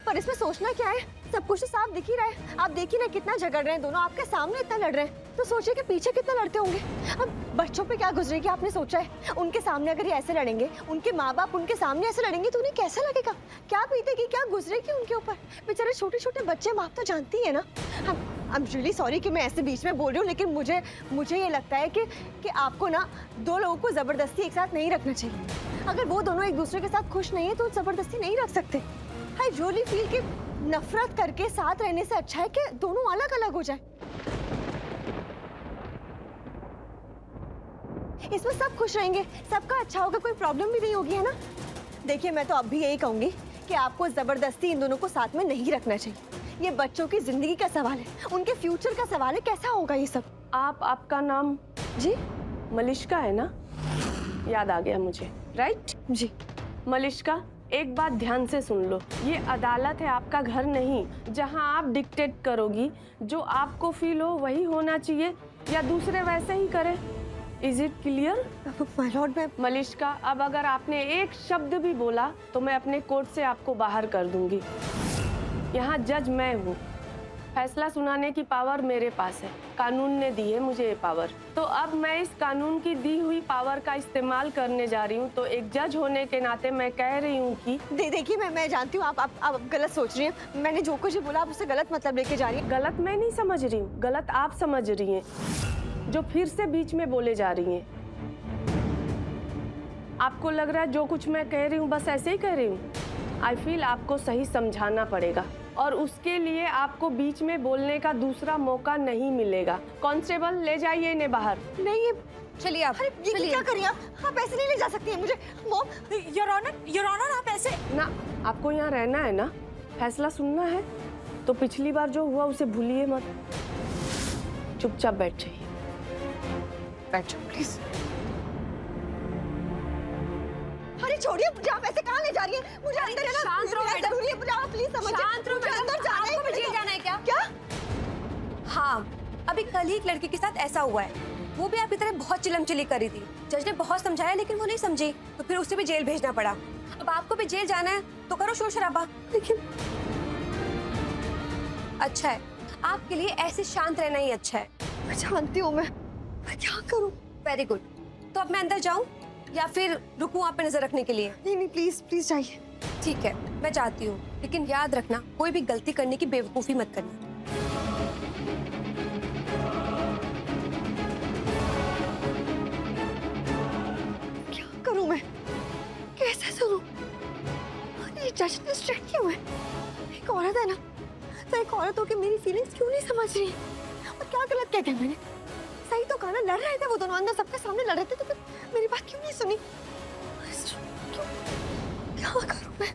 पर इसमें सोचना क्या है? सब कुछ तो साफ दिख ही रहा है। आप देख ही रहे कितना झगड़ रहे हैं दोनों, आपके सामने इतना लड़ रहे हैं, तो सोचिए कि पीछे कितना लड़ते होंगे। अब बच्चों पे क्या गुजरेगी आपने सोचा है? उनके सामने अगर ये ऐसे लड़ेंगे, उनके माँ बाप उनके सामने ऐसे लड़ेंगे तो उन्हें कैसा लगेगा? क्या बीतेगी, क्या गुजरेगी उनके ऊपर? बेचारे छोटे छोटे बच्चे, आप तो जानती है ना। आई एम रियली सॉरी कि मैं ऐसे बीच में बोल रही हूँ, लेकिन मुझे ये लगता है कि आपको ना दो लोगों को जबरदस्ती एक साथ नहीं रखना चाहिए। अगर वो दोनों एक दूसरे के साथ खुश नहीं है तो जबरदस्ती नहीं रख सकते। आई रियली फील कि नफरत करके साथ रहने से अच्छा है कि दोनों अलग अलग हो जाए। इसमें सब खुश रहेंगे, सबका अच्छा होगा, कोई प्रॉब्लम भी नहीं होगी, है ना। देखिए मैं तो अब भी यही कहूंगी कि आपको जबरदस्ती इन दोनों को साथ में नहीं रखना चाहिए। ये बच्चों की जिंदगी का सवाल है, उनके फ्यूचर का सवाल है, कैसा होगा ये सब। आपका नाम जी मलिश्का है ना? याद आ गया मुझे, राइट जी। मलिश्का, एक बात ध्यान से सुन लो, ये अदालत है, आपका घर नहीं, जहां आप डिक्टेट करोगी। जो आपको फील हो वही होना चाहिए, या दूसरे वैसे ही करें। Is it clear? My Lord, मैं मलिश्का, अब अगर आपने एक शब्द भी बोला तो मैं अपने कोर्ट से आपको बाहर कर दूंगी। यहाँ जज मैं हूँ, फैसला सुनाने की पावर मेरे पास है, कानून ने दी है मुझे ये पावर। तो अब मैं इस कानून की दी हुई पावर का इस्तेमाल करने जा रही हूँ। तो एक जज होने के नाते मैं कह रही हूँ कि देखिए मैं जानती हूँ आप गलत सोच रही हैं। मैंने जो कुछ बोला आप उससे गलत मतलब लेके जा रही हैं। गलत मैं नहीं समझ रही हूँ, गलत आप समझ रही हैं, जो फिर से बीच में बोले जा रही हैं। आपको लग रहा है जो कुछ मैं कह रही हूँ बस ऐसे ही कह रही हूँ। आई फील आपको सही समझाना पड़ेगा, और उसके लिए आपको बीच में बोलने का दूसरा मौका नहीं मिलेगा। कांस्टेबल, ले जाइए इन्हें बाहर। नहीं, चलिए आप, ये क्या करिए आप ऐसे नहीं ले जा सकती हैं मुझे। मॉम, योर ऑनर आप ऐसे ना, आपको यहाँ रहना है ना, फैसला सुनना है, तो पिछली बार जो हुआ उसे भूलिए मत। चुपचाप बैठ जाइए, बैठ जाओ प्लीज। अरे छोड़िए मुझे, आप ऐसे कहाँ ले जा रही हैं? मुझे अंदर है ना, शांत रहो मैडम, मुझे आप प्लीज समझिए। शांत रहो मुझे मैडम, अंदर जाना है। आपको भी जेल जाना है क्या? क्या? हाँ, अभी कल ही एक लड़की के साथ ऐसा हुआ है। वो भी आपकी तरह बहुत चिलम-चिली कर रही थी। जज ने बहुत समझाया लेकिन वो नहीं समझी, तो फिर उसे भी जेल भेजना पड़ा। अब आपको भी जेल जाना है तो करो शोर शराबा। लेकिन अच्छा है, आपके लिए ऐसे शांत रहना ही अच्छा है। मैं जानती हूँ, मैं क्या करूँ? Very good. तो अब मैं अंदर जाऊँ या फिर रुकूं आप पे नजर रखने के लिए? नहीं प्लीज प्लीज जाइए। ठीक है, मैं जाती हूँ, लेकिन याद रखना कोई भी गलती करने की बेवकूफी मत करना। क्या करूँ मैं, कैसे सुनूं? ये जज ने स्ट्रिक्ट क्यों है? एक औरत है ना, तो एक औरत होकर मेरी फीलिंग्स क्यों नहीं समझ रही? और क्या गलत कह दिया मैंने? सही तो कहा ना, लड़ रहे थे वो दोनों अंदर, सबके सामने लड़ रहे थे, तो फिर मेरी बात क्यों नहीं सुनी? क्यों? क्या करूं मैं?